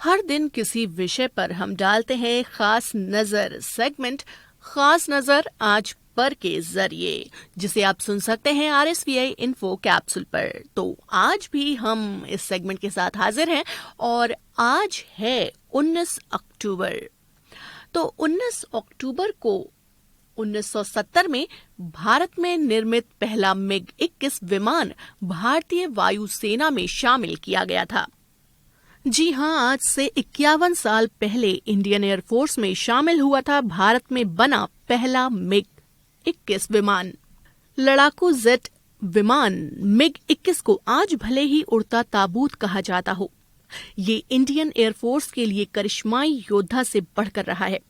हर दिन किसी विषय पर हम डालते हैं खास नजर सेगमेंट खास नजर आज पर के जरिए, जिसे आप सुन सकते हैं RSVI इन्फो कैप्सूल पर। तो आज भी हम इस सेगमेंट के साथ हाजिर हैं और आज है 19 अक्टूबर। तो 19 अक्टूबर को 1970 में भारत में निर्मित पहला MiG-21 विमान भारतीय वायुसेना में शामिल किया गया था। जी हां, आज से 51 साल पहले इंडियन एयरफोर्स में शामिल हुआ था भारत में बना पहला MiG-21 विमान। लड़ाकू जेट विमान MiG-21 को आज भले ही उड़ता ताबूत कहा जाता हो, ये इंडियन एयरफोर्स के लिए करिश्माई योद्धा से बढ़कर रहा है।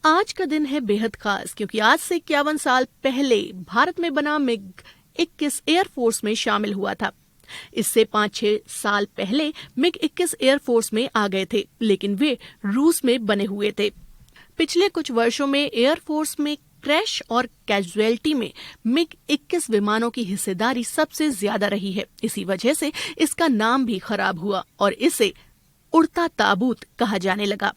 आज का दिन है बेहद खास क्योंकि आज से 51 साल पहले भारत में बना MiG-21 एयरफोर्स में शामिल हुआ था। इससे 5-6 साल पहले MiG-21 एयरफोर्स में आ गए थे, लेकिन वे रूस में बने हुए थे। पिछले कुछ वर्षों में एयरफोर्स में क्रैश और कैजुअलिटी में MiG-21 विमानों की हिस्सेदारी सबसे ज्यादा रही है। इसी वजह से इसका नाम भी खराब हुआ और इसे उड़ता ताबूत कहा जाने लगा।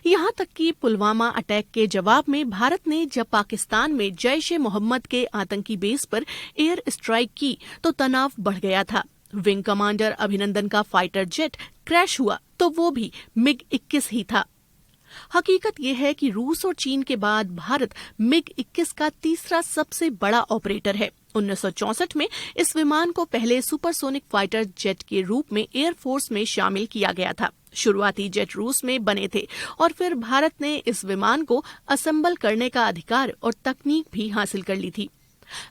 यहाँ तक कि पुलवामा अटैक के जवाब में भारत ने जब पाकिस्तान में जैश-ए-मोहम्मद के आतंकी बेस पर एयर स्ट्राइक की तो तनाव बढ़ गया था। विंग कमांडर अभिनंदन का फाइटर जेट क्रैश हुआ तो वो भी MiG-21 ही था। हकीकत यह है कि रूस और चीन के बाद भारत MiG-21 का तीसरा सबसे बड़ा ऑपरेटर है। 1964 में इस विमान को पहले सुपरसोनिक फाइटर जेट के रूप में एयरफोर्स में शामिल किया गया था। शुरुआती जेट रूस में बने थे और फिर भारत ने इस विमान को असेंबल करने का अधिकार और तकनीक भी हासिल कर ली थी।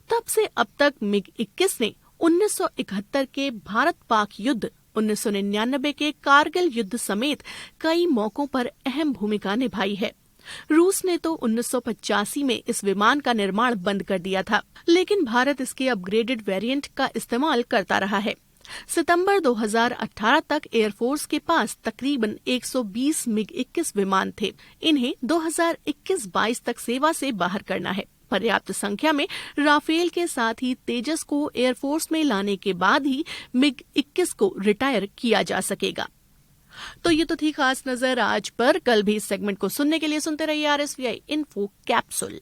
तब से अब तक MiG-21 ने 1971 के भारत-पाक युद्ध, 1999 के कारगिल युद्ध समेत कई मौकों पर अहम भूमिका निभाई है। रूस ने तो 1985 में इस विमान का निर्माण बंद कर दिया था, लेकिन भारत इसके अपग्रेडेड वेरिएंट का इस्तेमाल करता रहा है। सितंबर 2018 तक एयरफोर्स के पास तकरीबन 120 MiG-21 विमान थे। इन्हें 2021-22 तक सेवा से बाहर करना है। पर्याप्त संख्या में राफेल के साथ ही तेजस को एयरफोर्स में लाने के बाद ही MiG-21 को रिटायर किया जा सकेगा। तो ये तो थी खास नजर आज पर। कल भी इस सेगमेंट को सुनने के लिए सुनते रहिए RSVI इन्फो कैप्सूल।